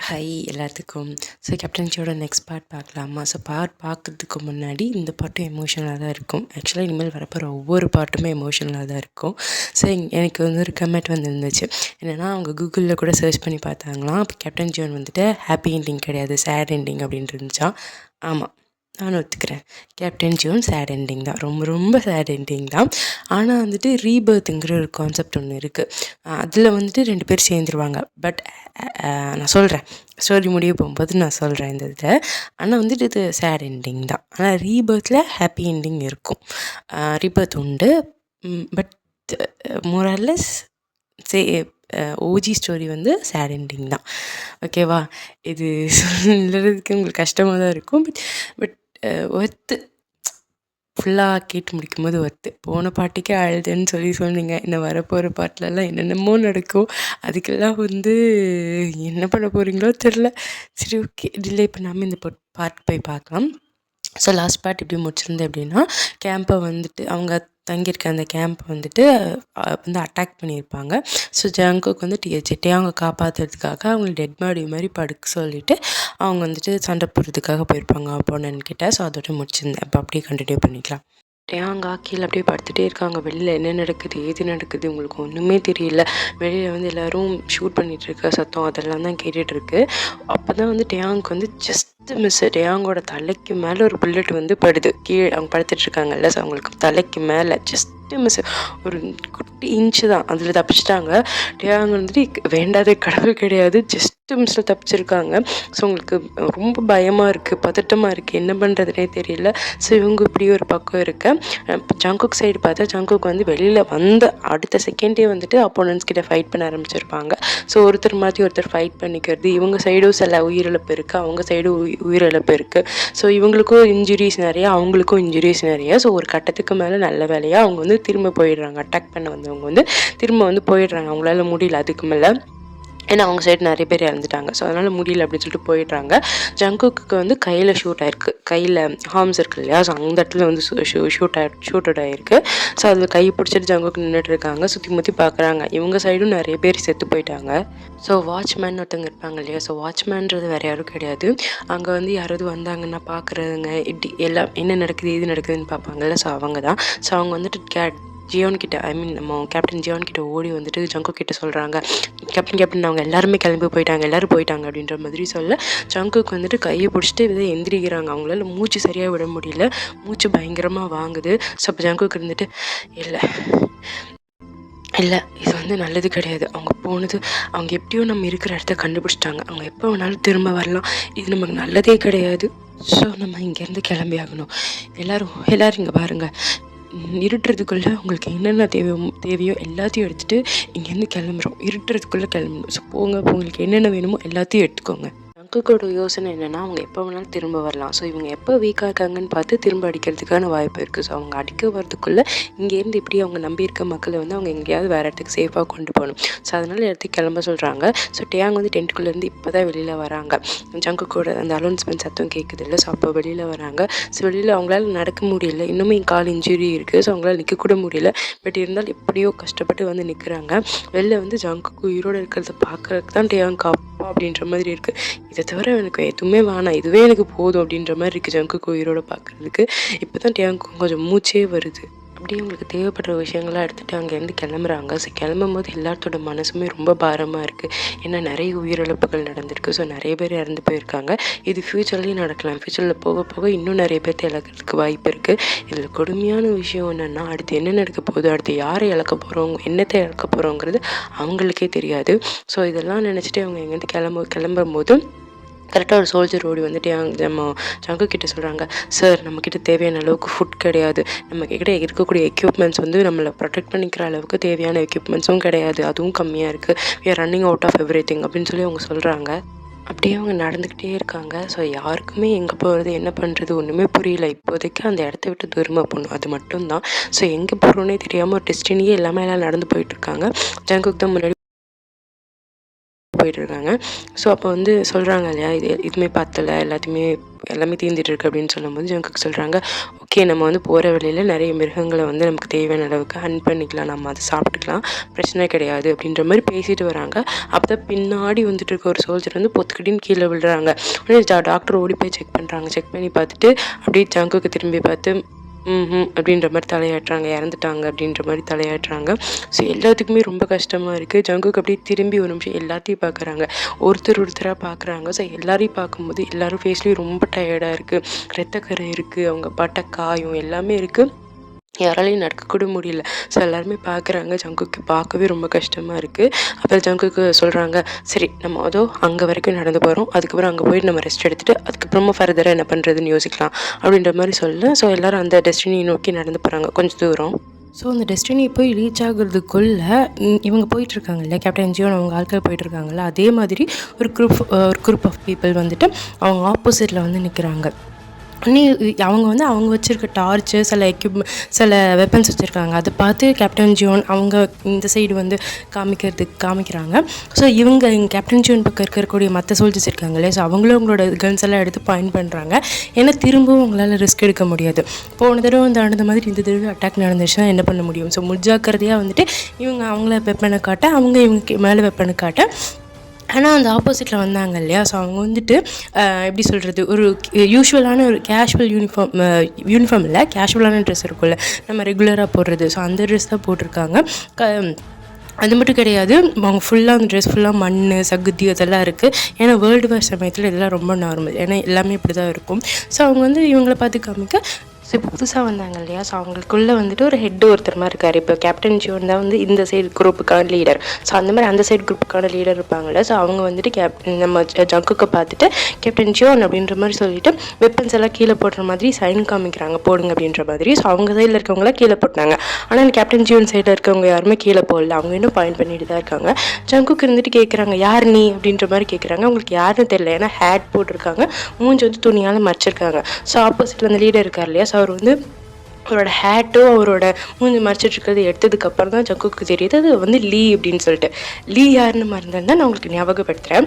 High எல்லாத்துக்கும். So கேப்டன்சியோட next part பார்க்கலாமா? So part பார்க்குறதுக்கு முன்னாடி இந்த பாட்டும் எமோஷனலாக தான் இருக்கும். ஆக்சுவலாக இனிமேல் வரப்போகிற ஒவ்வொரு பாட்டுமே எமோஷனலாக தான் இருக்கும். ஸோ எனக்கு வந்து ஒரு கமெண்ட் வந்துருந்துச்சு. என்னென்னா அவங்க கூகுளில் கூட சர்ச் பண்ணி பார்த்தாங்களாம். அப்போ கேப்டன் ஜோன் வந்துட்டு ஹாப்பி எண்டிங் கிடையாது, சேட் எண்டிங் அப்படின்ட்டு இருந்துச்சான். ஆமாம், நான் ஒத்துக்கிறேன். கேப்டன் ஜோன் சேட் எண்டிங் தான், ரொம்ப ரொம்ப சேட் எண்டிங் தான். ஆனால் வந்துட்டு ரீபர்த்துங்கிற ஒரு கான்செப்ட் ஒன்று இருக்குது. அதில் வந்துட்டு 2 பேர் சேர்ந்துருவாங்க. பட் நான் சொல்கிறேன், ஸ்டோரி முடிய போகும்போது நான் சொல்கிறேன் இந்த இதில். ஆனால் வந்துட்டு இது சேட் எண்டிங் தான். ஆனால் ரீபர்த்தில் ஹாப்பி எண்டிங் இருக்கும். ரீபர்த் உண்டு. பட் மோரல்லஸ் சே ஓஜி ஸ்டோரி வந்து சேட் எண்டிங் தான். ஓகேவா? இது சொல்கிறதுக்கு உங்களுக்கு கஷ்டமாக தான் இருக்கும். But worth. ஃபுல்லாக கேட்டு முடிக்கும்போது ஒர்த்து. போன பாட்டுக்கே அழுதுன்னு சொன்னீங்க. இன்னும் வரப்போகிற பாட்டிலலாம் என்னென்னமோ நடக்கும். அதுக்கெல்லாம் வந்து என்ன பண்ண போகிறீங்களோ தெரில. சரி, ஓகே, டிலே பண்ணாமல் இந்த பார்ட் போய் பார்க்கலாம். ஸோ லாஸ்ட் பார்ட் எப்படி முடிச்சிருந்தேன் அப்படின்னா, கேம்பை வந்துட்டு அவங்க தங்கியிருக்க அந்த கேம்ப் வந்துட்டு வந்து அட்டாக் பண்ணியிருப்பாங்க. ஸோ ஜங்குக்கு வந்து அவங்க காப்பாற்றுறதுக்காக அவங்க டெட் பாடி மாதிரி படுக்க சொல்லிவிட்டு அவங்க வந்துட்டு சண்டை போடுறதுக்காக போயிருப்பாங்க அப்போனன்ட் கிட்ட. ஸோ அதோட முடிச்சிருந்தேன். அப்போ அப்படியே கண்டினியூ பண்ணிக்கலாம். டேங்கா கீழே அப்படியே படுத்துகிட்டே இருக்காங்க. வெளியில் என்ன நடக்குது, ஏது நடக்குது உங்களுக்கு ஒன்றுமே தெரியல. வெளியில் வந்து எல்லோரும் ஷூட் பண்ணிகிட்ருக்க சத்தம் அதெல்லாம் தான் கேட்டுட்ருக்கு. அப்போ தான் வந்து டேங்க் வந்து ஜஸ்ட்டு மிஸ். டேங்கோட தலைக்கு மேலே ஒரு புல்லட் வந்து படுது. கீழே அவங்க படுத்துட்ருக்காங்கல்ல, ஸோ அவங்களுக்கு தலைக்கு மேலே ஜஸ்ட்டு மிஸ். ஒரு குட்டி இன்ச்சு தான், அதில் தப்பிச்சிட்டாங்க. டேங் வந்துட்டு வேண்டாத கடவுள் கிடையாது, ஜஸ்ட்டு மிஸ்ஸில் தப்பிச்சிருக்காங்க. ஸோ உங்களுக்கு ரொம்ப பயமாக இருக்குது, பதட்டமாக இருக்குது, என்ன பண்ணுறதுனே தெரியல. ஸோ இவங்க இப்படி ஒரு பக்கம் இருக்க, ஜங்குக் சைடு பார்த்தா ஜங்குக் வந்து வெளியில் வந்த அடுத்த செகண்டே வந்துட்டு அப்போனன்ட்ஸ் கிட்ட ஃபைட் பண்ண ஆரம்பிச்சிருப்பாங்க. ஸோ ஒருத்தர் மாற்றி ஒருத்தர் ஃபைட் பண்ணிக்கிறது. இவங்க சைடும் சில உயிரிழப்பு இருக்குது, அவங்க சைடும் உயிரிழப்பு இருக்குது. ஸோ இவங்களுக்கும் இன்ஜுரிஸ் நிறையா, அவங்களுக்கும் இன்ஜுரிஸ் நிறையா. ஸோ ஒரு கட்டத்துக்கு மேலே நல்ல வேலையாக அவங்க வந்து திரும்ப போயிடுறாங்க. அட்டாக் பண்ண வந்தவங்க வந்து திரும்ப வந்து போயிடுறாங்க. அவங்களால முடியல அதுக்கு மேலே. ஏன்னா அவங்க சைடு நிறைய பேர் இறந்துட்டாங்க. ஸோ அதனால் முடியல அப்படின்னு சொல்லிட்டு போயிடுறாங்க. ஜங்குக்கு வந்து கையில் ஷூட் ஆகிருக்கு, கையில் ஹார்ம்ஸ் இருக்குது இல்லையா, ஸோ அந்த இடத்துல வந்து ஷூட்டட் ஆகிருக்கு. ஸோ அதில் கை பிடிச்சிட்டு ஜங்குக்கு நின்றுட்டு இருக்காங்க. சுற்றி முற்றி பார்க்குறாங்க. இவங்க சைடும் நிறைய பேர் செத்து போயிட்டாங்க. ஸோ வாட்ச்மேன் ஒருத்தவங்க இருப்பாங்க இல்லையா, ஸோ வாட்ச்மேன்றது வேறு யாரும் கிடையாது. அங்கே வந்து யாராவது வந்தாங்கன்னா பார்க்குறதுங்க, இப்படி எல்லாம் என்ன நடக்குது எது நடக்குதுன்னு பார்ப்பாங்கல்ல, ஸோ அவங்க தான். ஸோ அவங்க வந்துட்டு ஜியோன் கிட்ட, நம்ம கேப்டன் ஜியோன் கிட்ட ஓடி வந்துட்டு ஜங்கு கிட்ட சொல்கிறாங்க, கேப்டன் அவங்க எல்லாருமே கிளம்பி போயிட்டாங்க, எல்லோரும் போயிட்டாங்க அப்படின்ற மாதிரி சொல்ல, ஜங்குக்கு வந்துட்டு கையை பிடிச்சிட்டு இதை எந்திரிக்கிறாங்க. அவங்களால மூச்சு சரியாக விட முடியல, மூச்சு பயங்கரமாக வாங்குது. ஸோ அப்போ ஜங்குக்கு இருந்துட்டு இல்லை இது வந்து நல்லது கிடையாது. அவங்க போனது, அவங்க எப்படியோ நம்ம இருக்கிற இடத்த கண்டுபிடிச்சிட்டாங்க, அவங்க எப்போ வேணாலும் திரும்ப வரலாம், இது நமக்கு நல்லதே கிடையாது. ஸோ நம்ம இங்கேருந்து கிளம்பி ஆகணும். எல்லோரும் இங்கே பாருங்கள், இருட்டுறதுக்குள்ளே உங்களுக்கு என்னென்ன தேவையோ எல்லாத்தையும் எடுத்துகிட்டு இங்கேருந்து கிளம்புறோம். இருட்டுறதுக்குள்ளே கிளம்பணும். ஸோ போங்க, உங்களுக்கு என்னென்ன வேணுமோ எல்லாத்தையும் எடுத்துக்கோங்க. ஜங்குக்கோட யோசனை என்னென்னா, அவங்க எப்போ வேணாலும் திரும்ப வரலாம். ஸோ இவங்க எப்போ வீக்காக இருக்காங்கன்னு பார்த்து திரும்ப அடிக்கிறதுக்கான வாய்ப்பு இருக்குது. ஸோ அவங்க அடிக்க வரதுக்குள்ளே இங்கேருந்து இப்படி அவங்க நம்பியிருக்க மக்களை வந்து அவங்க எங்கேயாவது வேறு இடத்துக்கு சேஃபாக கொண்டு போகணும். ஸோ அதனால் இடத்துக்கு கிளம்ப சொல்கிறாங்க. ஸோ டேங் வந்து டென்ட்டுக்குள்ளேருந்து இப்போ தான் வெளியில் வராங்க. ஜங்குக்கோட அந்த அனௌன்ஸ்மெண்ட் சத்தம் கேட்குது இல்லை, ஸோ அப்போ வெளியில் வராங்க. ஸோ வெளியில் அவங்களால நடக்க முடியல, இன்னுமே கால் இன்ஜுரி இருக்குது. ஸோ அவங்களால நிற்கக்கூட முடியல. பட் இருந்தாலும் எப்படியோ கஷ்டப்பட்டு வந்து நிற்கிறாங்க. வெளில வந்து ஜங்குக்கு உயிரோடு இருக்கிறத பார்க்குறதுக்கு தான் டேங் அப்பா அப்படின்ற மாதிரி இருக்குது. இதை தவிர எனக்கு எதுவுமே வேணாம், இதுவே எனக்கு போதும் அப்படின்ற மாதிரி இருக்குது ஜங்குக்கு உயிரோடு பார்க்குறதுக்கு. இப்போ தான் டேங்க்கு கொஞ்சம் மூச்சே வருது. அப்படியே உங்களுக்கு தேவைப்படுற விஷயங்கள்லாம் எடுத்துகிட்டு அங்கேருந்து கிளம்புறாங்க. ஸோ கிளம்பும் போது எல்லாத்தோட மனசுமே ரொம்ப பாரமாக இருக்குது. ஏன்னா நிறைய உயிரிழப்புகள் நடந்திருக்கு. ஸோ நிறைய பேர் இறந்து போயிருக்காங்க. இது ஃப்யூச்சர்லேயும் நடக்கலாம். ஃப்யூச்சரில் போக போக இன்னும் நிறைய பேர்த்த இழக்கிறதுக்கு வாய்ப்பு இருக்குது. இதில் கொடுமையான விஷயம் என்னென்னா, அடுத்து என்ன நடக்க போகுது, அடுத்து யாரை இழக்க போகிறோம், என்னத்தை இழக்க போகிறோங்கிறது அவங்களுக்கே தெரியாது. ஸோ இதெல்லாம் நினச்சிட்டு அவங்க எங்கேருந்து கிளம்பும் போது கரெக்டாக ஒரு சோல்ஜர் ஓடி வந்துட்டு நம்ம ஜங்கு கிட்ட சொல்கிறாங்க, சார் நம்மக்கிட்ட தேவையான அளவுக்கு ஃபுட் கிடையாது, நம்ம கிட்ட இருக்கக்கூடிய எக்யூப்மெண்ட்ஸ் வந்து நம்மளை ப்ரொடெக்ட் பண்ணிக்கிற அளவுக்கு தேவையான எக்யூப்மெண்ட்ஸும் கிடையாது, அதுவும் கம்மியாக இருக்குது, we are running out of everything அப்படின்னு சொல்லி அவங்க சொல்கிறாங்க. அப்படியே அவங்க நடந்துக்கிட்டே இருக்காங்க. ஸோ யாருக்குமே எங்கே போகிறது என்ன பண்ணுறது ஒன்றுமே புரியல. இப்போதைக்கு அந்த இடத்த விட்டு தூரமாக போகணும், அது மட்டும்தான். ஸோ எங்கே போகிறோன்னே தெரியாமல் ஒரு டெஸ்டினியே எல்லாம் நடந்து போயிட்டுருக்காங்க. ஜங்குக்கு தான் முன்னாடி போயிட்டுருக்காங்க. ஸோ அப்போ வந்து சொல்கிறாங்க இல்லையா, இதுவுமே பத்தலை, எல்லாமே தீர்ந்துட்டு இருக்கு அப்படின்னு சொல்லும்போது ஜங்குக்கு சொல்கிறாங்க, ஓகே நம்ம வந்து போகிற வழியில் நிறைய மிருகங்களை வந்து நமக்கு தேவையான அளவுக்கு ஹண்ட் பண்ணிக்கலாம், நம்ம அதை சாப்பிட்டுக்கலாம், பிரச்சனை கிடையாது அப்படின்ற மாதிரி பேசிட்டு வராங்க. அப்போ தான் பின்னாடி வந்துட்டு இருக்க ஒரு சோல்ஜர் வந்து பொத்துக்கிட்டின்னு கீழே விழுறாங்க. உடனே டாக்டர் ஓடி போய் செக் பண்ணுறாங்க. செக் பண்ணி பார்த்துட்டு அப்படியே ஜங்குக்கு திரும்பி பார்த்து அப்படின்ற மாதிரி தலையாட்டுறாங்க, இறந்துட்டாங்க அப்படின்ற மாதிரி தலையாட்டுறாங்க. ஸோ எல்லாத்துக்குமே ரொம்ப கஷ்டமாக இருக்குது. ஜங்குக்கு அப்படியே திரும்பி ஒரு நிமிஷம் எல்லாத்தையும் பார்க்குறாங்க, ஒருத்தராக பார்க்குறாங்க. ஸோ எல்லாரையும் பார்க்கும்போது எல்லாரும் ஃபேஸ்லேயும் ரொம்ப டயர்டாக இருக்குது, ரத்தக்கரை இருக்குது, அவங்க பட்ட காயம் எல்லாமே இருக்குது, யாராலையும் நடக்கக்கூட முடியல. ஸோ எல்லாருமே பார்க்குறாங்க. ஜங்குக்கு பார்க்கவே ரொம்ப கஷ்டமாக இருக்குது. அப்புறம் ஜங்குக்கு சொல்கிறாங்க, சரி நம்ம அங்கே வரைக்கும் நடந்து போகிறோம், அதுக்கப்புறம் அங்கே போய் நம்ம ரெஸ்ட் எடுத்துகிட்டு அதுக்கப்புறமா ஃபர்தராக என்ன பண்ணுறதுன்னு யோசிக்கலாம் அப்படின்ற மாதிரி சொல்ல, ஸோ எல்லோரும் அந்த டெஸ்டினியை நோக்கி நடந்து போகிறாங்க கொஞ்சம் தூரம். ஸோ அந்த டெஸ்டினி போய் ரீச் ஆகுறதுக்குள்ளே இவங்க போயிட்டுருக்காங்க இல்லையா, கேப்டன் ஜியோன் அவங்க ஆட்கள் போயிட்டுருக்காங்கல்ல, அதே மாதிரி ஒரு குரூப் ஆஃப் பீப்புள் வந்துட்டு அவங்க ஆப்போசிட்டில் வந்து நிற்கிறாங்க. அவங்க வச்சுருக்க டார்ச்சு, சில வெப்பன்ஸ் வச்சுருக்காங்க. அதை பார்த்து கேப்டன் ஜியோன் அவங்க இந்த சைடு வந்து காமிக்கிறாங்க. ஸோ இவங்க கேப்டன் ஜியோன் பக்கம் இருக்கக்கூடிய மற்ற சோல்ஜர்ஸ் இருக்காங்களே, ஸோ அவங்களும் அவங்களோட கன்ஸ் எல்லாம் எடுத்து பாயிண்ட் பண்ணுறாங்க. ஏன்னா திரும்பவும் அவங்களால ரிஸ்க் எடுக்க முடியாது. போன தடவை வந்து அந்த மாதிரி இந்த தடவை அட்டாக் நடந்துச்சுன்னா என்ன பண்ண முடியும்? ஸோ முஜாக்கிரதையாக வந்துட்டு இவங்க அவங்கள வெப்பனை காட்ட, அவங்க இவங்க மேலே வெப்பனை காட்ட. ஆனால் அந்த ஆப்போசிட்டில் வந்தாங்க இல்லையா, ஸோ அவங்க வந்துட்டு எப்படி சொல்கிறது, ஒரு யூஷுவலான ஒரு கேஷுவல் யூனிஃபார்ம் இல்லை, கேஷுவலான ட்ரெஸ் இருக்கும்ல நம்ம ரெகுலராக போடுறது, ஸோ அந்த ட்ரெஸ் தான் போட்டிருக்காங்க. அது மட்டும் கிடையாது, அவங்க ஃபுல்லாக அந்த ட்ரெஸ் ஃபுல்லாக மண் சகுதி அதெல்லாம் இருக்குது. ஏன்னா வேர்ல்டு வார் சமயத்தில் இதெல்லாம் ரொம்ப நார்மல், ஏன்னா எல்லாமே இப்படி தான் இருக்கும். ஸோ அவங்க வந்து இவங்களை பார்த்து காமிக்க, ஸோ இப்போ புதுசாக வந்தாங்க இல்லையா, ஸோ அவங்களுக்குள்ளே வந்துட்டு ஒரு ஹெட் ஒருத்தர் மாதிரி இருக்கார். இப்போ கேப்டன் ஜியோன் தான் வந்து இந்த சைடு குரூப்புக்கான லீடர். ஸோ அந்த மாதிரி அந்த சைடு குரூப்புக்கான லீடர் இருப்பாங்கள்ல, ஸோ அவங்க வந்துட்டு நம்ம ஜங்குக்கு பார்த்துட்டு கேப்டன் ஜியோன் அப்படின்ற மாதிரி சொல்லிட்டு வெப்பன்ஸ் எல்லாம் கீழே போடுற மாதிரி சைன் காமிக்கிறாங்க, போடுங்க அப்படின்ற மாதிரி. ஸோ அவங்க சைடில் இருக்கவங்களாம் கீழே போட்டாங்க. ஆனால் அந்த கேப்டன் ஜியோன் சைடில் இருக்கவங்க யாருமே கீழே போடல, அவங்க இன்னும் பாயிண்ட் பண்ணிட்டு தான் இருக்காங்க. ஜங்குக்கு இருந்துட்டு கேட்குறாங்க, யார் நீ அப்படின்ற மாதிரி கேட்குறாங்க. அவங்களுக்கு யாருன்னு தெரியல, ஏன்னா ஹேட் போட்டிருக்காங்க, மூஞ்சி வந்து துணியால் மறைச்சிருக்காங்க. ஸோ ஆப்போசிட்டில் அந்த லீடர் இருக்கார் இல்லையா, ஸோ அவர் வந்து அவரோட ஹேட்டும் அவரோட மூஞ்சி மறைச்சிட்டு இருக்கிறது எடுத்ததுக்கப்புறம் தான் ஜங்குக்கு தெரியுது அது வந்து லீ அப்படின்னு சொல்லிட்டு. லீ யாருன்னு மறந்துருந்தா நான் உங்களுக்கு ஞாபகப்படுத்துகிறேன்.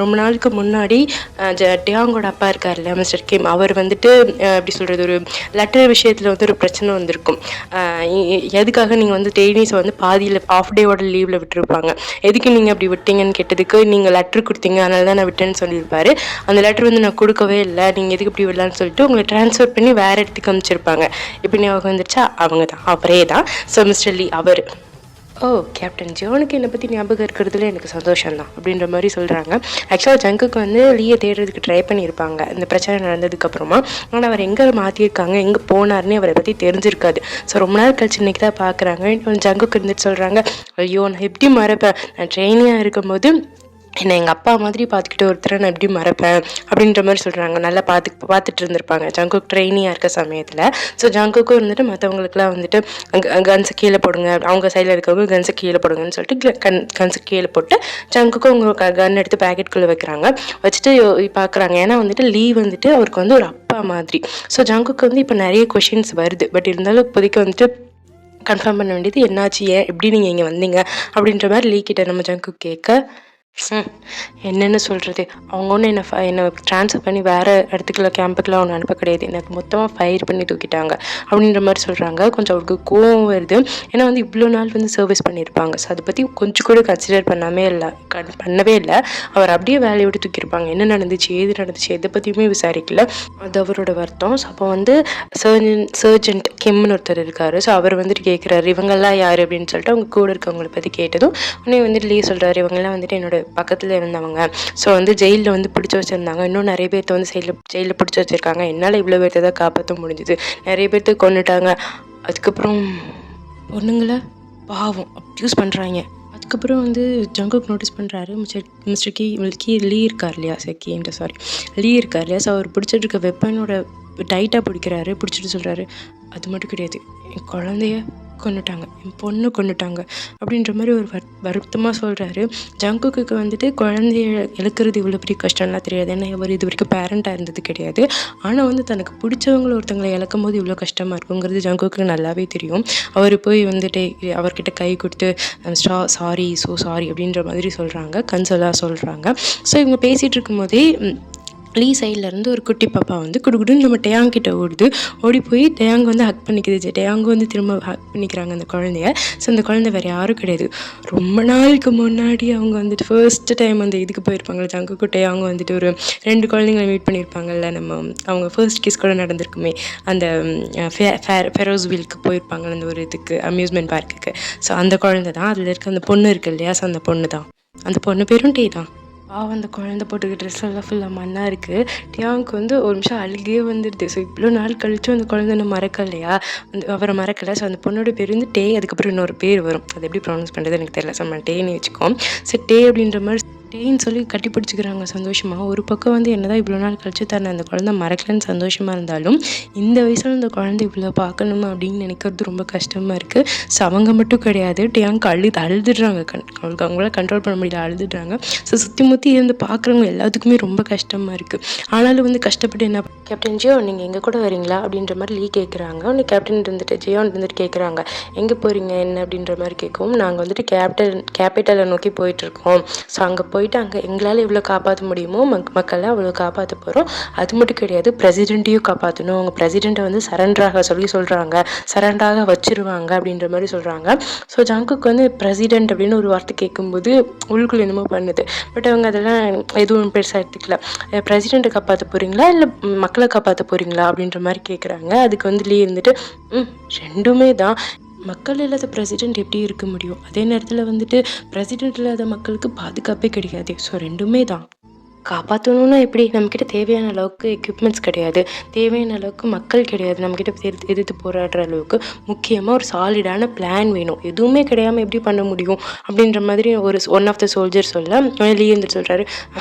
ரொம்ப நாளுக்கு முன்னாடி டியாங்கோட அப்பா இருக்கார் இல்லையா, மிஸ்டர் கிம், அவர் வந்துட்டு எப்படி சொல்கிறது, ஒரு லெட்டர் விஷயத்தில் வந்து ஒரு பிரச்சனை வந்திருக்கும். எதுக்காக நீங்கள் வந்து டெய்னிஸை வந்து பாதியில் ஆஃப் டேவோட லீவில் விட்டுருப்பாங்க, எதுக்கு நீங்கள் அப்படி விட்டீங்கன்னு கேட்டதுக்கு நீங்கள் லெட்ரு கொடுத்தீங்க அதனால தான் நான் விட்டேன்னு சொல்லியிருப்பாரு. அந்த லெட்ரு வந்து நான் கொடுக்கவே இல்லை, நீங்கள் எதுக்கு இப்படி விடலான்னு சொல்லிட்டு உங்களை ட்ரான்ஸ்ஃபர் பண்ணி வேறு இடத்துக்கு அமைச்சிருப்பாங்க. இப்போ ஞாபகம் வந்துருச்சா, அவங்க தான் அவரே தான். ஸோ மிஸ்டர் லீ அவர். ஓ, கேப்டன் ஜியோனுக்கு என்னை பற்றி ஞாபகம் இருக்கிறதுல எனக்கு சந்தோஷம் தான் அப்படின்ற மாதிரி சொல்கிறாங்க. ஆக்சுவலாக ஜங்குக்கு வந்து லீயை தேடுறதுக்கு ட்ரை பண்ணியிருப்பாங்க இந்த பிரச்சனை நடந்ததுக்கப்புறமா. ஆனால் அவர் எங்கே மாற்றிருக்காங்க, எங்கே போனார்னே அவரை பற்றி தெரிஞ்சிருக்காது. ஸோ ரொம்ப நாள் கழிச்சு இன்றைக்கி தான் பார்க்குறாங்க. ஜங்குக்கு இருந்துட்டு சொல்கிறாங்க, ஐயோ நான் எப்படி மறப்பேன், நான் ட்ரெயினியாக இருக்கும்போது என்னை எங்கள் அப்பா மாதிரி பார்த்துக்கிட்டு ஒருத்தரை நான் எப்படி மறப்பேன் அப்படின்ற மாதிரி சொல்கிறாங்க. நல்லா பார்த்துட்டு இருந்திருப்பாங்க ஜங்குக் ட்ரெயினியாக இருக்க சமயத்தில். ஸோ ஜங்குக்கும் வந்துட்டு மற்றவங்களுக்குலாம் வந்துட்டு கன்ஸை கீழே போடுங்க, அவங்க சைடில் இருக்கவங்க கன்ஸை கீழே போடுங்கன்னு சொல்லிட்டு கன்ஸை கீழே போட்டு ஜங்குக்கும் அவங்க கன் எடுத்து பேக்கெட்டுக்குள்ளே வைக்கிறாங்க. வச்சுட்டு பார்க்குறாங்க. ஏன்னா வந்துட்டு லீ வந்துட்டு அவருக்கு வந்து ஒரு அப்பா மாதிரி. ஸோ ஜங்குக்கு வந்து இப்போ நிறைய கொஷின்ஸ் வருது. பட் இருந்தாலும் இப்போதைக்கு வந்துட்டு கன்ஃபார்ம் பண்ண வேண்டியது என்னாச்சு, ஏன் எப்படி நீங்கள் இங்கே வந்தீங்க அப்படின்ற மாதிரி லீ கிட்ட நம்ம ஜங்குக் கேட்க, என்னென்னு சொல்கிறது, அவங்க ஒன்று என்னை ட்ரான்ஸ்ஃபர் பண்ணி வேறு இடத்துக்குள்ள கேம்புக்கெலாம் ஒன்று அனுப்ப கிடையாது, எனக்கு மொத்தமாக ஃபயர் பண்ணி தூக்கிட்டாங்க அப்படின்ற மாதிரி சொல்கிறாங்க. கொஞ்சம் அவருக்கு கோவம் வருது. ஏன்னா வந்து இவ்வளோ நாள் வந்து சர்வீஸ் பண்ணியிருப்பாங்க. ஸோ அதை பற்றி கொஞ்சம் கூட கன்சிடர் பண்ணவே இல்லை. அவர் அப்படியே வேலையை விட்டு தூக்கியிருப்பாங்க. என்ன நடந்துச்சு, ஏது நடந்துச்சு, எதை பற்றியுமே விசாரிக்கல. அது அவரோட வருத்தம். ஸோ அப்போ வந்து சர்ஜென்ட் கிம்னு ஒருத்தர் இருக்கார். ஸோ அவர் வந்துட்டு கேட்குறாரு, இவங்கெல்லாம் யார் அப்படின்னு சொல்லிட்டு அவங்க கூட இருக்கவங்களை பற்றி கேட்டதும் உடனே வந்துட்டு லீ சொல்கிறாரு, இவங்கெல்லாம் வந்துட்டு என்னோட பக்கத்தில் இருந்தவங்க. ஸோ வந்து ஜெயிலில் வந்து பிடிச்சி வச்சுருந்தாங்க, இன்னும் நிறைய பேர்த்த வந்து ஜெயிலில் பிடிச்சி வச்சுருக்காங்க, என்னால் இவ்வளோ பேர்த்த தான் காப்பாற்ற முடிஞ்சுது, நிறைய பேர்த்த கொண்டுட்டாங்க. அதுக்கப்புறம் பொண்ணுங்களை பாவம் அப்யூஸ் பண்ணுறாங்க. அதுக்கப்புறம் வந்து ஜங்குக் நோட்டீஸ் பண்ணுறாரு, மிஸ்டர் கீ லீ இருக்கார் இல்லையா, லீ இருக்கார் இல்லையா. ஸோ அவர் பிடிச்சிட்டு இருக்க வெப்பனோட டைட்டாக பிடிக்கிறாரு. பிடிச்சிட்டு சொல்கிறாரு, அது மட்டும் கிடையாது, என் குழந்தைய கொண்டுட்டாங்க, என் பொண்ணு கொண்டுட்டாங்க அப்படின்ற மாதிரி ஒரு வருத்தமாக சொல்கிறாரு. ஜங்குக்கு வந்துட்டு குழந்தைய இழக்கிறது இவ்வளோ பெரிய கஷ்டம்லாம் தெரியாது. ஏன்னா அவர் இது வரைக்கும் பேரண்ட்டாக இருந்தது கிடையாது. ஆனால் வந்து தனக்கு பிடிச்சவங்களை ஒருத்தங்களை இழக்கும் போது இவ்வளோ கஷ்டமாக இருக்குங்கிறது ஜங்குக்கு நல்லாவே தெரியும். அவர் போய் வந்துட்டு அவர்கிட்ட கை கொடுத்து சாரி அப்படின்ற மாதிரி சொல்கிறாங்க, கன்சோலாக சொல்கிறாங்க. ஸோ இவங்க பேசிகிட்டு இருக்கும்போதே லீ சைட்லேருந்து ஒரு குட்டி பாப்பா வந்து குடுகுடுன்னு நம்ம டேயாங் கிட்ட ஓடுது. ஓடி போய் டேயாங் வந்து ஹக் பண்ணிக்குது. டேயாங் வந்து திரும்ப ஹக் பண்ணிக்கிறாங்க அந்த குழந்தைய. ஸோ அந்த குழந்தை வேறு யாரும் கிடையாது. ரொம்ப நாளுக்கு முன்னாடி அவங்க வந்துட்டு ஃபர்ஸ்ட்டு டைம் அந்த இதுக்கு போயிருப்பாங்கள்ல, ஜங்குக்கும் டேயாங்கும் வந்துட்டு ஒரு 2 குழந்தைங்கள மீட் பண்ணியிருப்பாங்கல்ல. அவங்க ஃபர்ஸ்ட் கிஸ் கூட நடந்திருக்குமே அந்த ஃபெரோஸ் வீலுக்கு போயிருப்பாங்கள்ல, அந்த ஒரு இதுக்கு அம்யூஸ்மெண்ட் பார்க்குக்கு. ஸோ அந்த குழந்தை தான் அதில் இருக்க அந்த பொண்ணு இருக்கு இல்லையா. ஸோ அந்த பொண்ணு தான், அந்த பொண்ணு பேரும் டே தான். அந்த குழந்தை போட்டுக்க ட்ரெஸ் எல்லாம் ஃபுல்லாக மண்ணாக இருக்குது. டியாங்க்கு வந்து ஒரு நிமிஷம் அழுகே வந்துடுது. ஸோ இவ்வளோ நாள் கழிச்சும் அந்த குழந்தை நான் மறக்கலையா, அந்த அவரை மறக்கலை. ஸோ அந்த பொண்ணோட பேர் வந்து டே, அதுக்கப்புறம் இன்னொரு பேர் வரும், அது எப்படி ப்ரொனவுன்ஸ் பண்ணுறது எனக்கு தெரியல. ஸோ நம்ம டேன்னு வச்சுக்கோம். ஸோ டே அப்படின்ற மாதிரி டேன்னு சொல்லி கட்டி பிடிச்சிக்கிறாங்க சந்தோஷமாக. ஒரு பக்கம் வந்து என்னதான் இவ்வளோ நாள் கழிச்சு தன்னை அந்த குழந்தை மறக்கலன்னு சந்தோஷமாக இருந்தாலும், இந்த வயசில் அந்த குழந்தை இவ்வளோ பார்க்கணுமா அப்படின்னு நினைக்கிறது ரொம்ப கஷ்டமாக இருக்குது. ஸோ அவங்க மட்டும் கிடையாது, டியாங்க்கு அழுதுடுறாங்க. அவங்களால கண்ட்ரோல் பண்ண முடியல, அழுதுடுறாங்க. ஸோ சுற்றி முற்றி இருந்து பார்க்குறவங்க எல்லாத்துக்குமே ரொம்ப கஷ்டமாக இருக்குது. ஆனாலும் வந்து கஷ்டப்பட்டு என்ன, கேப்டன் ஜியோ நீங்கள் எங்கள் கூட வரீங்களா அப்படின்ற மாதிரி லீ கேட்குறாங்க. உடனே கேப்டன் இருந்துட்டு ஜியோன் இருந்துட்டு கேட்குறாங்க, எங்கே போகிறீங்க என்ன அப்படின்ற மாதிரி கேட்கவும், நாங்கள் வந்துட்டு கேபிட்டலை நோக்கி போயிட்டுருக்கோம். ஸோ அங்கே போயிட்டு அங்கே எங்களால் எவ்வளோ காப்பாற்ற முடியுமோ மக்களை அவ்வளோ காப்பாற்ற போகிறோம். அது மட்டும் கிடையாது, பிரசிடெண்ட்டையும் காப்பாற்றணும். அவங்க பிரசிடெண்ட்டை வந்து சரண்டராக சொல்கிறாங்க, சரண்டராக வச்சிருவாங்க அப்படின்ற மாதிரி சொல்கிறாங்க. ஸோ ஜங்குக்கு வந்து பிரசிடெண்ட் அப்படின்னு ஒரு வார்த்தை கேட்கும்போது உள்ளுக்குள்ள என்னமோ பண்ணுது. பட் அவங்க அதெல்லாம் எதுவும் பெருசாக எடுத்துக்கல. பிரசிடெண்ட்டை காப்பாற்ற போகிறீங்களா இல்லை மக்களை காப்பாற்ற போகிறீங்களா அப்படின்ற மாதிரி கேட்குறாங்க. அதுக்கு வந்து லீ இருந்துட்டு ரெண்டுமே தான், மக்கள் இல்லாத பிரசிடெண்ட் எப்படி இருக்க முடியும், அதே நேரத்தில் வந்துட்டு பிரசிடெண்ட் இல்லாத மக்களுக்கு பாதுகாப்பே கிடையாது. ஸோ ரெண்டுமே தான். காப்பாற்றணுன்னா எப்படி, நம்மக்கிட்ட தேவையான அளவுக்கு எக்யூப்மெண்ட்ஸ் கிடையாது, தேவையான அளவுக்கு மக்கள் கிடையாது, நம்மக்கிட்ட எதிர்த்து போராடுற அளவுக்கு. முக்கியமாக ஒரு சாலிடான பிளான் வேணும். எதுவுமே கிடையாமல் எப்படி பண்ண முடியும் அப்படின்ற மாதிரி ஒன் ஆஃப் த சோல்ஜர் சொல்ல லீ இருந்துட்டு சொல்கிறாரு,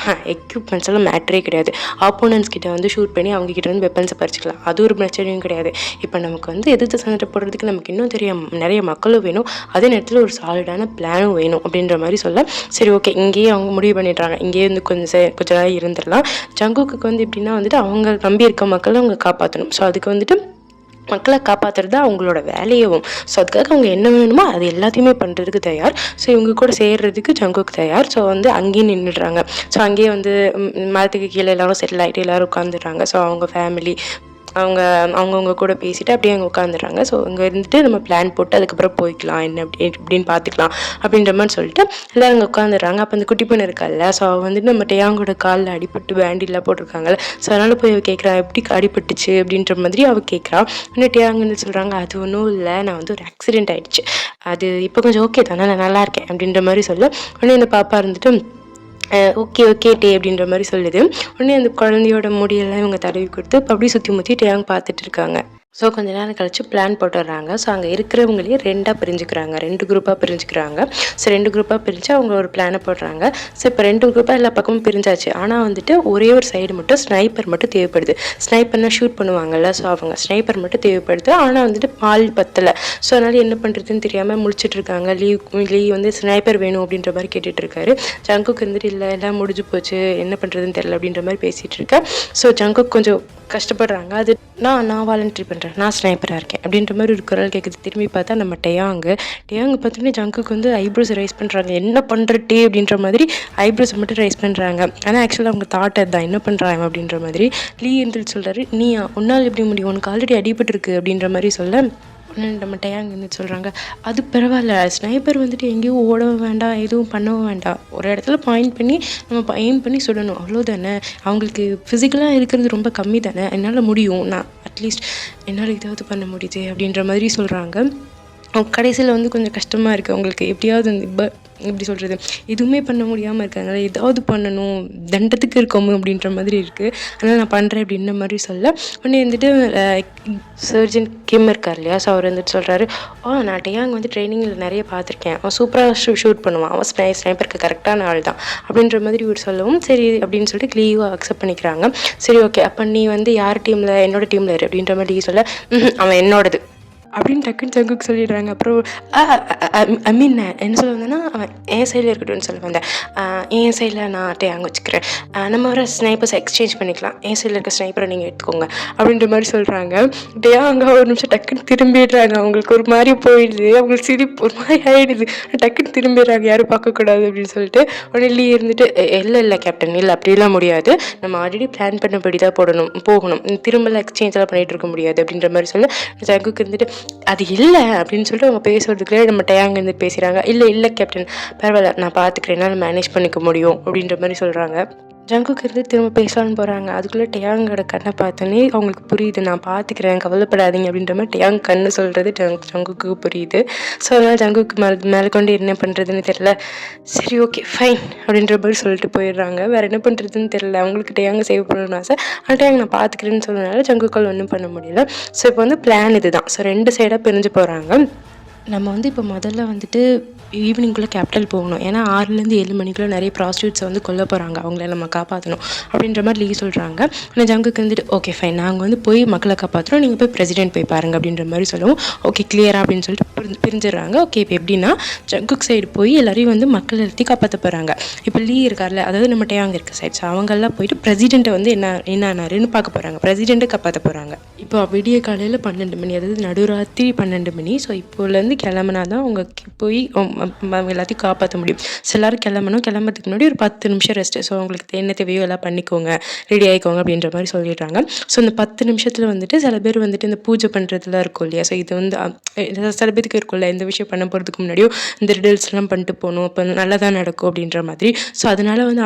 எக்யூப்மெண்ட்ஸ் எல்லாம் மேட்டரே கிடையாது. ஆப்போனன்ட்ஸ் கிட்ட வந்து ஷூட் பண்ணி அவங்க கிட்ட வந்து வெப்பன்ஸை பறிச்சிக்கலாம், அது ஒரு பிரச்சனையும் கிடையாது. இப்போ நமக்கு வந்து எதிர்த்து சண்டை போடுறதுக்கு நமக்கு இன்னும் நிறைய மக்களும் வேணும், அதே நேரத்தில் ஒரு சாலிடான பிளானும் வேணும் அப்படின்ற மாதிரி சொல்ல, சரி ஓகே இங்கேயே அவங்க முடிவு பண்ணிடுறாங்க, இங்கேயே வந்து கொஞ்சம் இருந்துடலாம். ஜங்குக்கு வந்து எப்படின்னா வந்துட்டு அவங்க நம்பி இருக்க மக்களை அவங்க காப்பாற்றணும். ஸோ அதுக்கு வந்துட்டு மக்களை காப்பாற்றுறது அவங்களோட வேலையவும். ஸோ அதுக்காக அவங்க என்ன வேணுமோ அது எல்லாத்தையுமே பண்ணுறதுக்கு தயார். ஸோ இவங்க கூட சேர்றதுக்கு ஜங்குக்கு தயார். ஸோ வந்து அங்கேயும் நின்றுடுறாங்க. ஸோ அங்கேயே வந்து மரத்துக்கு கீழே எல்லாரும் செட்டில் ஆகிட்டு எல்லோரும் உட்காந்துடுறாங்க. ஸோ அவங்க ஃபேமிலி அவங்கவுங்க கூட பேசிவிட்டு அப்படியே அங்கே உட்காந்துடுறாங்க. ஸோ இங்கே இருந்துட்டு நம்ம பிளான் போட்டு அதுக்கப்புறம் போய்க்கலாம், என்ன இப்படின்னு பார்த்துக்கலாம் அப்படின்ற மாதிரி சொல்லிட்டு எல்லோரும் அங்கே உட்காந்துடுறாங்க. அப்போ அந்த குட்டி பொண்ணு இருக்கால்ல, ஸோ அவள் வந்துட்டு நம்ம டேயாங்கோட காலில் அடிபட்டு பேண்டிலாம் போட்டிருக்காங்கல்ல. ஸோ அதனால் போய் அவள் கேட்குறா, எப்படி அடிபட்டுச்சு அப்படின்ற மாதிரி அவள் கேட்குறா. இன்னும் டேயாங்கன்னு சொல்கிறாங்க, அது ஒன்றும் இல்லை, நான் வந்து ஒரு ஆக்சிடென்ட் ஆகிடுச்சு, அது இப்போ கொஞ்சம் ஓகே தானே, நான் நல்லா இருக்கேன் அப்படின்ற மாதிரி சொல்ல, உடனே இந்த பாப்பா இருந்துட்டு ஓகே டே அப்படின்ற மாதிரி சொல்லுது. உடனே அந்த குழந்தையோட முடியெல்லாம் இவங்க தடவி கொடுத்து இப்போ அப்படியே சுற்றி முற்றி டேயாங் பார்த்துட்டு இருக்காங்க. ஸோ கொஞ்ச நேரம் கழித்து பிளான் போட்டுடுறாங்க. ஸோ அங்கே இருக்கிறவங்களே 2 பிரிஞ்சுக்கிறாங்க, 2 குரூப்பாக பிரிஞ்சுக்கிறாங்க. ஸோ 2 குரூப்பாக பிரிஞ்சு அவங்க ஒரு பிளானை போடுறாங்க. ஸோ இப்போ 2 குரூப்பாக எல்லா பக்கமும் பிரிஞ்சாச்சு. ஆனால் வந்துட்டு ஒரே ஒரு சைடு மட்டும் ஸ்னைப்பர் மட்டும் தேவைப்படுது. ஸ்னைப்பர்னால் ஷூட் பண்ணுவாங்கல்ல, ஸோ அவங்க ஸ்னைப்பர் மட்டும் தேவைப்படுது. ஆனால் வந்துட்டு ஆள் பத்தலை. ஸோ அதனால் என்ன பண்ணுறதுன்னு தெரியாமல் முழிச்சிட்டு இருக்காங்க. லீ வந்து ஸ்னைப்பர் வேணும் அப்படின்ற மாதிரி கேட்டுட்டு இருக்காரு. ஜங்குக்கு இருந்துட்டு இல்லை எல்லாம் முடிஞ்சு போச்சு, என்ன பண்ணுறதுன்னு தெரியல அப்படின்ற மாதிரி பேசிகிட்டு இருக்கேன். ஸோ ஜங்குக்கு கொஞ்சம் கஷ்டப்படுறாங்க. அது நான் வாலண்டரி பண்ணுறேன், நான் ஸ்னைப்பராக இருக்கேன் அப்படின்ற மாதிரி ஒரு குரல் கேட்குது. திரும்பி பார்த்தா நம்ம டேயாங்கு பார்த்தோன்னே ஜங்குக்கு வந்து ஐப்ரோஸ் ரைஸ் பண்ணுறாங்க. என்ன பண்ணுற டே அப்படின்ற மாதிரி ஐப்ரோஸை மட்டும் ரைஸ் பண்ணுறாங்க. ஆனால் ஆக்சுவலாக அவங்க தாட் தான் என்ன பண்ணுறாங்க அப்படின்ற மாதிரி. லீ என்று சொல்கிறாரு, நீயா உன்னால் எப்படி முடியும், உனக்கு ஆல்ரெடி அடிபட்டுருக்கு அப்படின்ற மாதிரி சொல்ல, நம்ம டேயாங் வந்து சொல்கிறாங்க, அது பரவாயில்ல, ஸ்னைப்பர் வந்துட்டு எங்கேயும் ஓடவும் வேண்டாம், எதுவும் பண்ணவும் வேண்டாம், ஒரு இடத்துல பாயிண்ட் பண்ணி நம்ம எய்ம் பண்ணி சுடணும், அவ்வளோதானே, அவங்களுக்கு ஃபிசிக்கலாக இருக்கிறது ரொம்ப கம்மி தானே, என்னால் முடியும், நான் அட்லீஸ்ட் என்னால் ஏதாவது பண்ண முடியுது அப்படின்ற மாதிரி சொல்கிறாங்க. கடைசியில் வந்து கொஞ்சம் கஷ்டமாக இருக்குது அவங்களுக்கு, எப்படியாவது எப்படி சொல்கிறது, எதுவுமே பண்ண முடியாமல் இருக்காங்க, ஏதாவது பண்ணணும், தண்டத்துக்கு இருக்கோம் அப்படின்ற மாதிரி இருக்குது, அதனால் நான் பண்ணுறேன் அப்படின்ற மாதிரி சொல்ல, உடனே வந்துட்டு சர்ஜன் கிம் இருக்கார் இல்லையா, ஸோ அவர் வந்துட்டு சொல்கிறாரு, நான் டேயாங் வந்து ட்ரைனிங்கில் நிறைய பார்த்துருக்கேன், அவன் சூப்பராக ஷூட் பண்ணுவான், அவன் ஸ்னைப்பருக்கு கரெக்டான ஆள் தான் அப்படின்ற மாதிரி இவர் சொல்லவும், சரி அப்படின்னு சொல்லிட்டு லீவாக அக்செப்ட் பண்ணிக்கிறாங்க. சரி ஓகே, அப்போ நீ வந்து யார் டீமில், என்னோட டீமில் இரு அப்படின்ற மாதிரி சொல்ல, அவன் என்னோடது அப்படின்னு டக்குன்னு ஜங்குக்கு சொல்லிடுறாங்க. அப்புறம் ஐ மீன் என்ன சொல்ல வந்தேன்னா, என் சைடில் இருக்கட்டும்னு சொல்ல வந்தேன். என் சைடில் நான் டேயாங் வச்சுக்கிறேன். நம்ம வர ஸ்னைப்பர்ஸ் எக்ஸ்சேஞ்ச் பண்ணிக்கலாம். என் சைடில் இருக்க ஸ்னைப்பரை நீங்கள் எடுத்துக்கோங்க அப்படின்ற மாதிரி சொல்கிறாங்க. டேயாங்க ஒரு நிமிஷம் டக்குன்னு திரும்பிடுறாங்க. அவங்களுக்கு ஒரு மாதிரி போயிடுது. அவங்களுக்கு சிரிப்பு ஒரு மாதிரி ஆகிடுது. டக்குன்னு திரும்பிடுறாங்க, யாரும் பார்க்கக்கூடாது அப்படின்னு சொல்லிட்டு. உடனே லீ இருந்துட்டு, இல்லை கேப்டன், இல்லை அப்படிலாம் முடியாது, நம்ம ஆல்ரெடி பிளான் பண்ணபடி தான் போகணும், திரும்பலாம் எக்ஸ்சேஞ்செலாம் பண்ணிகிட்டு இருக்க முடியாது அப்படின்ற மாதிரி சொல்ல ஜங்குக்கு இருந்துட்டு அது இல்லை அப்படின்னு சொல்லிட்டு அவங்க பேசுறதுக்குள்ளே நம்ம டேயாங் இருந்து பேசுகிறாங்க. இல்லை கேப்டன், பரவாயில்ல, நான் பார்த்துக்கிறேன், என்னால் மேனேஜ் பண்ணிக்க முடியும் அப்படின்ற மாதிரி சொல்கிறாங்க. ஜங்குக்கு இருந்து திரும்ப பேசலான்னு போகிறாங்க. அதுக்குள்ளே டேயாங்கோட கண்ணை பார்த்தோன்னே அவங்களுக்கு புரியுது, நான் பார்த்துக்கிறேன், கவலைப்படாதீங்க அப்படின்ற மாதிரி டேயாங் கண்ணு சொல்கிறது ஜங்குக்கு புரியுது. ஸோ அதனால் ஜங்குக்கு மேலே கொண்டு என்ன பண்ணுறதுன்னு தெரில. சரி, ஓகே, ஃபைன் அப்படின்ற மாதிரி சொல்லிட்டு போயிடுறாங்க. வேறு என்ன பண்ணுறதுன்னு தெரில. அவங்களுக்கு டேயாங்க சேவ் பண்ணணும்னு ஆசை. ஆனால் டேயாங் நான் பார்த்துக்கிறேன்னு சொன்னதுனால ஜங்குக்கால் ஒன்றும் பண்ண முடியல. ஸோ இப்போ வந்து பிளான் இதுதான். ஸோ 2 சைடாக பிரிஞ்சு போகிறாங்க. நம்ம வந்து இப்போ முதல்ல வந்துட்டு ஈவினிங்குள்ளே கேபிட்டல் போகணும். ஏன்னா 6லேருந்து 7 மணிக்குள்ளே நிறைய ப்ராஸ்டியூட்ஸை வந்து கொல்ல போகிறாங்க. அவங்கள நம்ம காப்பாற்றணும் அப்படின்ற மாதிரி லீ சொல்கிறாங்க. ஆனால் ஜங்குக்கு வந்துட்டு ஓகே ஃபைன், நாங்கள் வந்து போய் மக்களை காப்பாற்றுறோம், நீங்கள் போய் பிரசிடென்ட் போய் பாருங்கள் அப்படின்ற மாதிரி சொல்லுவோம். ஓகே கிளியரா அப்படின்னு சொல்லிட்டு பிரிஞ்சிடுறாங்க. ஓகே இப்போ எப்படின்னா ஜங்குக் சைடு போய் எல்லாரையும் வந்து மக்கள் எல்லாத்தையும் காப்பாற்ற போகிறாங்க. இப்போ லீ இருக்கார்ல, அதாவது நம்ம டேயாங் இருக்க சைட், ஸோ அவங்கெல்லாம் போயிட்டு பிரசிடென்ட்டை வந்து என்ன ஆனாருன்னு பார்க்க போகிறாங்க. பிரசிடென்ட்டை காப்பாற்ற போகிறாங்க. இப்போ விடிய காலையில் 12 மணி, அதாவது நடுராத்திரி 12 மணி. ஸோ இப்போலேருந்து கிளம்புனா தான் அவங்க போய் எல்லாத்தையும் காப்பாற்ற முடியும். ஸோ எல்லோரும் கிளம்புறதுக்கு முன்னாடி ஒரு 10 நிமிஷம் ரெஸ்ட்டு. ஸோ அவங்களுக்கு என்ன தேவையோ எல்லாம் பண்ணிக்கோங்க, ரெடி ஆகிக்கோங்க அப்படின்ற மாதிரி சொல்லிடுறாங்க. ஸோ இந்த 10 நிமிஷத்தில் வந்துட்டு சில பேர் வந்துட்டு இந்த பூஜை பண்ணுறதுலாம் இருக்கும் இல்லையா. ஸோ இது வந்து சில பேருக்கு இருக்கும்ல, இந்த விஷயம் பண்ண போகிறதுக்கு முன்னாடியும் இந்த ரிடல்ஸ்லாம் பண்ணிட்டு போகணும், இப்போ நல்லா தான் நடக்கும் அப்படின்ற மாதிரி. ஸோ அதனால் வந்து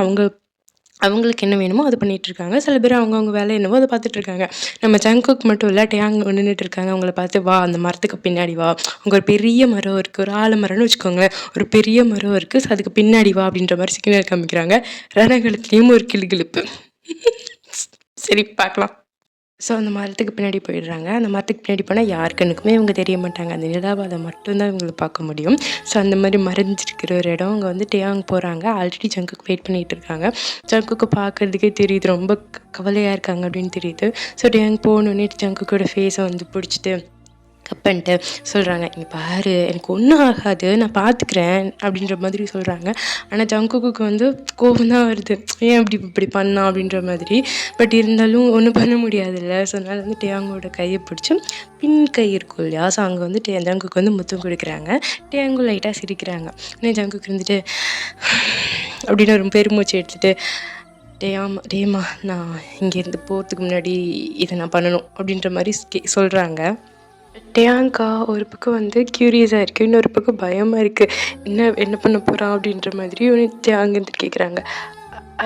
அவங்களுக்கு என்ன வேணுமோ அது பண்ணிகிட்ருக்காங்க. சில பேர் அவங்கவுங்க வேலை என்னவோ அதை பார்த்துட்ருக்காங்க. நம்ம ஜங்குக் மட்டும் இல்லை, டேயாங் நின்றுட்டுருக்காங்க. அவங்கள பார்த்து வா, அந்த மரத்துக்கு பின்னாடி வா, அங்கே ஒரு பெரிய மரம் இருக்குது, ஒரு ஆலமரம்னு வச்சுக்கோங்களேன், ஒரு பெரிய மரம் இருக்குது, ஸோ அதுக்கு பின்னாடி வா அப்படின்ற மாதிரி சிக்னல் காமிக்கிறாங்க. ரணகலத்துலேயும் ஒரு கிளுகிளுப்பு. சரி பார்க்கலாம். ஸோ அந்த மரத்துக்கு பின்னாடி போயிடுறாங்க. அந்த மரத்துக்கு பின்னாடி போனால் யார் கண்ணுக்குமே இவங்க தெரிய மாட்டாங்க. அந்த நிலாவால் மட்டும்தான் இவங்களை பார்க்க முடியும். ஸோ அந்த மாதிரி மறைஞ்சிருக்கிற ஒரு இடம். அங்கே வந்து டேயாங் போகிறாங்க. ஆல்ரெடி ஜங்குக்கு வெயிட் பண்ணிகிட்டு இருக்காங்க. ஜங்குக்கு பார்க்குறதுக்கே தெரியுது ரொம்ப கவலையாக இருக்காங்க அப்படின்னு தெரியுது. ஸோ டேயாங் போகணுன்னே ஜங்குக்கோட ஃபேஸை வந்து பிடிச்சிட்டு கப் பண்ணிட்டு சொல்கிறாங்க, இங்கே பாரு, எனக்கு ஒன்றும் ஆகாது, நான் பார்த்துக்கிறேன் அப்படின்ற மாதிரி சொல்கிறாங்க. ஆனால் ஜங்குக்கு வந்து கோபம் தான் வருது, ஏன் இப்படி பண்ணா அப்படின்ற மாதிரி. பட் இருந்தாலும் ஒன்றும் பண்ண முடியாதுல்ல. ஸோ அதனால் வந்து டேயாங்கோட கையை பிடிச்சி பின் கை இருக்கும் இல்லையா, ஸோ அங்கே வந்து ஜங்குக்கு வந்து முத்தம் கொடுக்குறாங்க. டேயாங்கும் லைட்டாக சிரிக்கிறாங்க. ஆனால் ஜங்குக்கு இருந்துட்டு அப்படின்னு ஒரு பெருமூச்சு எடுத்துகிட்டு, டேமா நான் இங்கேருந்து போகிறதுக்கு முன்னாடி இதை நான் பண்ணணும் அப்படின்ற மாதிரி சொல்கிறாங்க. டேயாங்கா ஒரு பக்கம் வந்து க்யூரியஸாக இருக்குது, இன்னொரு பக்கம் பயமாக இருக்குது. என்ன பண்ண போகிறான் அப்படின்ற மாதிரி டேயாங் இருந்துட்டு கேட்குறாங்க.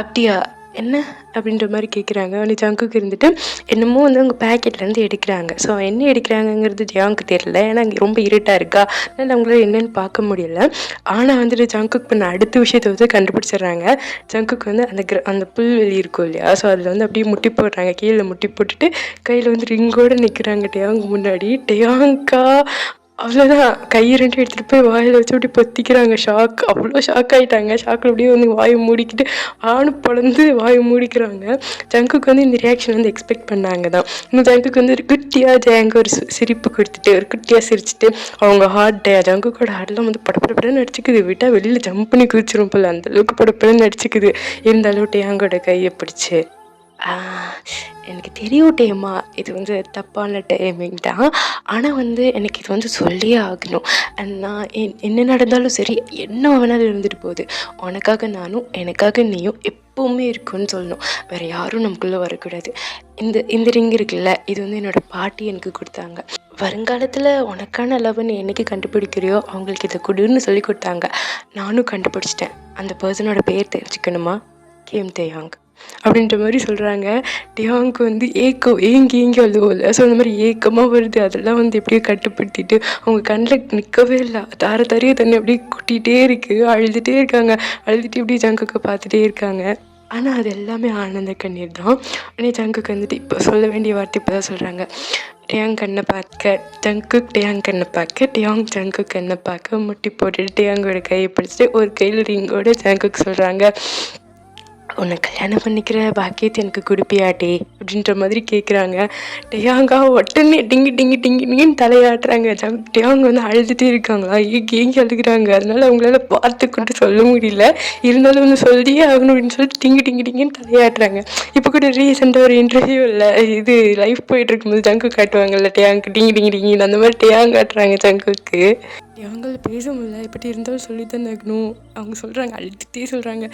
அப்படியா, என்ன அப்படின்ற மாதிரி கேட்குறாங்க. உடனே ஜங்குக்கு இருந்துட்டு என்னமோ வந்து அவங்க பேக்கெட்லேருந்து எடுக்கிறாங்க. ஸோ என்ன எடுக்கிறாங்கங்கிறது டேயாங்க்கு தெரியல, ஏன்னா அங்கே ரொம்ப இருட்டாக இருக்கா, அதனால் அவங்களால என்னென்னு பார்க்க முடியல. ஆனால் வந்துட்டு ஜங்குக்கு பண்ண அடுத்த விஷயத்தை வந்து கண்டுபிடிச்சிடுறாங்க. ஜங்குக்கு வந்து அந்த புல்வெளி இருக்கும் இல்லையா, ஸோ அதில் வந்து அப்படியே முட்டி போடுறாங்க. கீழே முட்டி போட்டுட்டு கையில் வந்து ரிங்கோடு நிற்கிறாங்க டேயாங் முன்னாடி. டேயாங்கா அவ்வளோதான், கை 2 எடுத்துகிட்டு போய் வாயில் வச்சு அப்படி பொத்திக்கிறாங்க. அவ்வளோ ஷாக் ஆகிட்டாங்க. ஷாக்கில் அப்படியே வந்து வாயை மூடிக்கிட்டு பொழந்து வாயை மூடிக்கிறாங்க. ஜங்குக்கு வந்து இந்த ரியாக்ஷன் வந்து எக்ஸ்பெக்ட் பண்ணாங்க தான். இன்னும் ஜங்குக்கு வந்து ஒரு குட்டியாக ஜேங்க ஒரு சிரிப்பு கொடுத்துட்டு ஒரு குட்டியாக சிரிச்சுட்டு அவங்க ஜங்குக்கோட ஹார்ட்லாம் வந்து படப்படப்படன்னு நடிச்சிக்குது. விட்டால் வெளியில் ஜம்ப் பண்ணி குதிச்சிரும் போல், அந்தளவுக்கு படப்படன்னு நடிச்சிக்குது. இருந்தாலும் டேயாங்கோட கையை பிடிச்சி, எனக்கு தெரியும் டேமா, இது வந்து தப்பான டைமிங் தான், ஆனால் வந்து எனக்கு இது வந்து சொல்லியே ஆகணும். நான் என்ன நடந்தாலும் சரி, என்ன வேணாலும் இருந்துட்டு போகுது, உனக்காக நானும் எனக்காக நீயும் எப்போவுமே இருக்குன்னு சொல்லணும். வேறு யாரும் நமக்குள்ளே வரக்கூடாது. இந்த ரிங் இருக்குல்ல, இது வந்து என்னோடய பாட்டி எனக்கு கொடுத்தாங்க. வருங்காலத்தில் உனக்கான லவ்வை என்னைக்கு கண்டுபிடிக்கிறியோ அவங்களுக்கு இதை கொடுன்னு சொல்லி கொடுத்தாங்க. நானும் கண்டுபிடிச்சிட்டேன். அந்த பர்சனோட பேர் தெரிஞ்சுக்கணுமா? கிம் டேயாங் அப்படின்ற மாதிரி சொல்கிறாங்க. டேயாங்க்கு வந்து ஏங்கி அழுவோம்ல, ஸோ அந்த மாதிரி ஏக்கமாக வருது. அதெல்லாம் வந்து எப்படியோ கட்டுப்படுத்திட்டு அவங்க கண்ணில் நிற்கவே இல்லை, தாரையாக தண்ணி அப்படியே கொட்டிகிட்டே இருக்குது. அழுதுகிட்டே இருக்காங்க. அழுதுட்டு இப்படி ஜங்குக்கு பார்த்துட்டே இருக்காங்க. ஆனால் அது எல்லாமே ஆனந்த கண்ணீர் தான். ஆனால் ஜங்குக்கு வந்துட்டு இப்போ சொல்ல வேண்டிய வார்த்தை இப்போ தான் சொல்கிறாங்க. டேயாங் கண்ணை பார்க்க ஜங்குக், டேயாங் கண்ணை பார்க்க டேயாங், ஜங்குக் கண்ணை பார்க்க முட்டி போட்டுட்டு டேயாங்கோட கையை பிடிச்சிட்டு ஒரு கையில் ரிங்கோட ஜங்குக்கு சொல்கிறாங்க, உன்னை கல்யாணம் பண்ணிக்கிற பாக்கியத்தை எனக்கு கொடுப்பியாட்டே அப்படின்ற மாதிரி கேட்குறாங்க. டேயாங்கா உடனே டிங்கி டிங்கி டிங்கி டிங்கின்னு தலையாட்டுறாங்க. டேயாங்க வந்து அழுதுகிட்டே இருக்காங்களா, ஏங்கி அழுகிறாங்க. அதனால அவங்களால பார்த்துக்கிட்டு சொல்ல முடியல. இருந்தாலும் வந்து சொல்லியே ஆகணும் அப்படின்னு சொல்லிட்டு டிங்கி டிங்கி டிங்கின்னு தலையாட்டுறாங்க. இப்போ கூட ரீசெண்டாக ஒரு இன்டர்வியூவில் இது லைஃப் போயிட்டு இருக்கும்போது ஜங்கு காட்டுவாங்கல்ல, டேயாங்கு டிங்கி டிங்கி டிங்கின்னு அந்த மாதிரி டேயாங் காட்டுறாங்க ஜங்குக்கு. அவங்கள பேச முடியல, எப்படி இருந்தாலும் சொல்லித்தான் ஆகணும். அவங்க சொல்கிறாங்க, அழுதுகிட்டே சொல்கிறாங்க,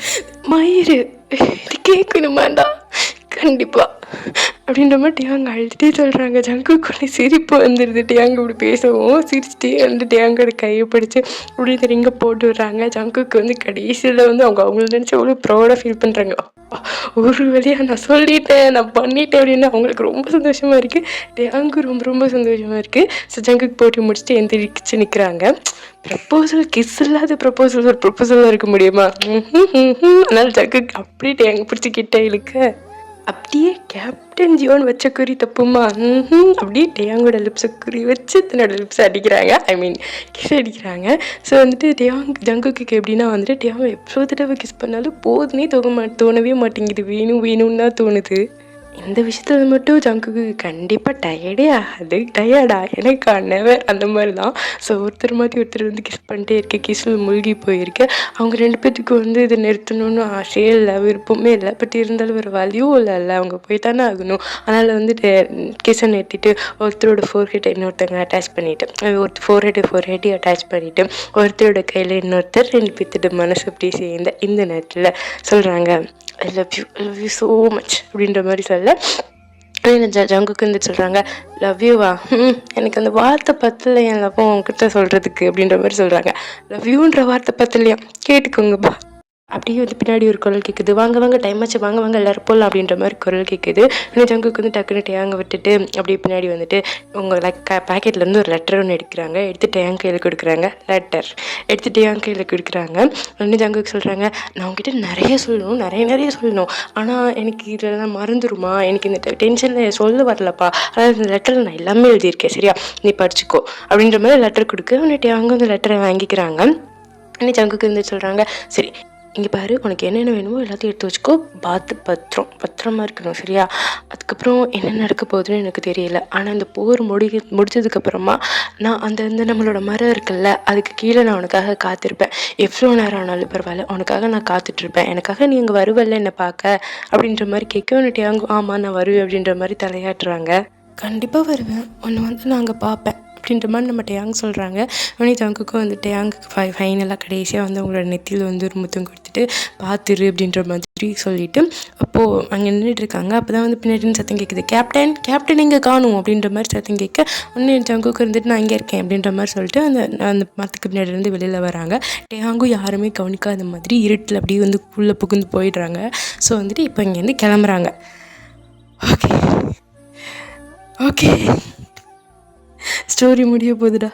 மயிறு இது கேட்கணுமாண்டா கண்டிப்பாக அப்படின்ற மாதிரி டேயாங்க அழுதுகிட்டே சொல்கிறாங்க. ஜங்குக்குள்ளே சிரிப்பு வந்துடுது. டேயாங்க இப்படி பேசவும் சிரிச்சுட்டே வந்து டேயாங்கோட கையை பிடிச்சி இப்படி இந்த ரிங்கை போட்டு விடுறாங்க. ஜங்குக்கு வந்து கடைசியில் வந்து அவங்கள நினச்சி அவ்வளோ ப்ரௌடாக ஃபீல் பண்ணுறாங்க. ஒரு வழியாக நான் சொல்லிட்டேன், நான் பண்ணிட்டேன் அப்படின்னு அவங்களுக்கு ரொம்ப சந்தோஷமாக இருக்குது. டேயாங்கு ரொம்ப ரொம்ப சந்தோஷமாக இருக்குது. ஸோ ஜங்குக்கு போட்டு முடிச்சுட்டு எந்திரிச்சு நிற்கிறாங்க. ப்ரப்போசல் கிஸ் இல்லாத ப்ரப்போசல் ஒரு ப்ரப்போசலாக இருக்க முடியுமா? அதனால ஜங்குக்கு அப்படியே டேயாங்க பிடிச்சி கிட்ட இழுக்க அப்படியே கேப்டன் ஜியோன்னு வச்ச குறி தப்புமா அப்படியே டேயாங்கோட லிப்ஸை குறி வச்சு தன்னோட லிப்ஸை அடிக்கிறாங்க. கிஸ் அடிக்கிறாங்க. ஸோ வந்துட்டு ஜங்குக்கு எப்படின்னா வந்துட்டு டேயாங்க எவ்வளோ தடவை கிஸ் பண்ணாலும் போதுன்னே தோணவே மாட்டேங்குது. வேணும்னு தான் தோணுது. இந்த விஷயத்தில் மட்டும் ஜங்குக்கு கண்டிப்பாக டயர்டே ஆகாது. டயர்டா எனக்கு நெவர் அந்த மாதிரி தான். ஸோ ஒருத்தர் மாதிரி ஒருத்தர் வந்து கிஸ் பண்ணிட்டே இருக்க, கிஸ்ஸில் மூழ்கி போயிருக்கு. அவங்க 2 பேத்துக்கு வந்து இதை நிறுத்தணும்னு ஆசையே இல்லை, விருப்பமே இல்லை. பட் இருந்தாலும் ஒரு வலியும் இல்லை, அவங்க போய் தானே ஆகணும். அதனால் வந்துட்டு கிஸ்ஸை நிறுத்திட்டு ஒருத்தரோட ஃபோர்ஹெட்டை இன்னொருத்தங்க அட்டாச் பண்ணிவிட்டு, ஒரு ஃபோர்ஹெட்டை அட்டாச் பண்ணிவிட்டு ஒருத்தரோட கையில் இன்னொருத்தர் 2 பேர்த்தோட மனசு அப்படி சேர்ந்து இந்த நேரத்தில் சொல்கிறாங்க, I love you so much அப்படின்ற மாதிரி சொல்ல ஜங்குக்கு வந்து சொல்கிறாங்க, லவ் யூவா எனக்கு அந்த வார்த்தை பத்தல, என் லவ் உங்ககிட்ட சொல்கிறதுக்கு அப்படின்ற மாதிரி சொல்கிறாங்க. லவ் யூன்ற வார்த்தை பத்தலையா, கேட்டுக்கோங்கப்பா. அப்படியே வந்து பின்னாடி ஒரு குரல் கேட்குது, வாங்க டைம் ஆச்சு, வாங்க எல்லோரும் போகலாம் அப்படின்ற மாதிரி குரல் கேட்குது. இன்னும் ஜங்குக்கு வந்து டக்குன்னு டேயாங்க விட்டுட்டு அப்படியே பின்னாடி வந்துட்டு உங்கள் பேக்கெட்லேருந்து ஒரு லெட்டர் ஒன்று எடுக்கிறாங்க. எடுத்து டேயாங் கையில் கொடுக்குறாங்க. லெட்டர் எடுத்து டேயாங் கையில் கொடுக்குறாங்க. இன்னும் ஜங்குக்கு சொல்கிறாங்க, நான் உங்ககிட்ட நிறைய சொல்லணும், ஆனால் எனக்கு இதெல்லாம் மறந்துடுமா, எனக்கு இந்த டென்ஷனில் சொல்ல வரலப்பா, அதாவது இந்த லெட்டரில் நான் எல்லாமே எழுதியிருக்கேன், சரியா நீ படிச்சுக்கோ அப்படின்ற மாதிரி லெட்டர் கொடுக்க உடனே டேயாங்க அந்த லெட்டரை வாங்கிக்கிறாங்க. இன்னும் ஜங்குக்கு வந்து சொல்கிறாங்க, சரி இங்கே பாரு, உனக்கு என்னென்ன வேணுமோ எல்லாத்தையும் எடுத்து வச்சுக்கோ, பார்த்து பத்திரமா இருக்கணும், சரியா? அதுக்கப்புறம் என்ன நடக்க போகுதுன்னு எனக்கு தெரியல, ஆனால் இந்த போர் முடிச்சதுக்கப்புறமா நான் அந்த நம்மளோட மரம் இருக்குல்ல, அதுக்கு கீழே நான் உனக்காக காத்திருப்பேன். எவ்வளோ நேரம் ஆனாலும் பரவாயில்ல, உனக்காக நான் காத்துட்ருப்பேன். எனக்காக நீ இங்கே வருவல்ல என்னை பார்க்க அப்படின்ற மாதிரி கேட்க உன்னிட்டு அங்கே ஆமாம் நான் வருவேன் அப்படின்ற மாதிரி தலையாட்டுறாங்க. கண்டிப்பாக வருவேன், உன்னை வந்து நான் அங்கே பார்ப்பேன் அப்படின்ற மாதிரி நம்ம டேயாங் சொல்கிறாங்க. உடனே ஜங்குக்கும் வந்து டேயாங்குக்கு ஃபைனலாக கடைசியாக வந்து அவங்களோட நெத்தியில் வந்து ஒரு முத்தம் கொடுத்துட்டு பார்த்துரு அப்படின்ற மாதிரி சொல்லிவிட்டு அப்போது அங்கே நின்றுட்டுருக்காங்க. அப்போ தான் வந்து பின்னாடி சத்தம் கேட்குது, கேப்டன் எங்கே காணும் அப்படின்ற மாதிரி சத்தம் கேட்க உடனே ஜங்குக்கு இருந்துட்டு நான் இங்கே இருக்கேன் அப்படின்ற மாதிரி சொல்லிட்டு அந்த மரத்துக்கு பின்னாடி இருந்து வெளியில் வராங்க. டேயாங்கும் யாருமே கவனிக்காத மாதிரி இருட்டில் அப்படியே வந்து உள்ளே புகுந்து போயிடுறாங்க. ஸோ வந்துட்டு இப்போ இங்கேருந்து கிளம்புறாங்க. ஓகே ஸ்டோரி முடிய போகுதுடா.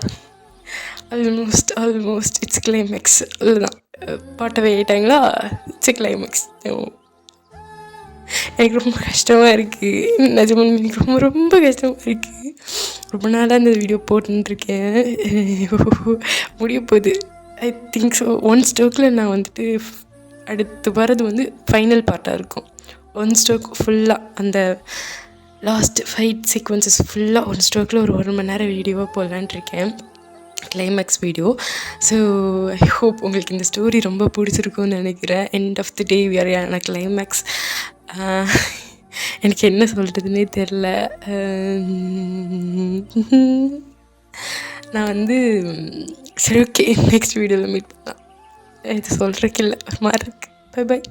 Almost it's climax. அதுதான் பாட்டை ஆகிட்டாங்களா, இட்ஸ் கிளைமேக்ஸ். எனக்கு ரொம்ப கஷ்டமாக இருக்குது, நிஜமாக எனக்கு ரொம்ப கஷ்டமாக இருக்குது. ரொம்ப நாளாக இந்த வீடியோ போட்டுருக்கேன், முடிய போகுது. I think so. 1 ஸ்ட்ரோக்கில் நான் வந்துட்டு அடுத்து வர்றது வந்து ஃபைனல் பார்ட்டாக இருக்கும். 1 ஸ்ட்ரோக் ஃபுல்லாக அந்த லாஸ்ட் ஃபைட் சீக்வன்சஸ் ஃபுல்லாக 1 ஸ்ட்ரோக்கில் ஒரு 1 மணி நேரம் வீடியோவாக போடலான்ட்டு இருக்கேன், climax video. So I hope உங்களுக்கு இந்த ஸ்டோரி ரொம்ப பிடிச்சிருக்கும்னு நினைக்கிறேன். End of the day we are ஆன கிளைமேக்ஸ். எனக்கு என்ன சொல்கிறதுனே தெரில. நான் வந்து சரி ஓகே, நெக்ஸ்ட் வீடியோவில் மீட் பண்ணலாம். இது சொல்கிறதுக்கு இல்லை, ஒரு மாதிரி இருக்குது. பை.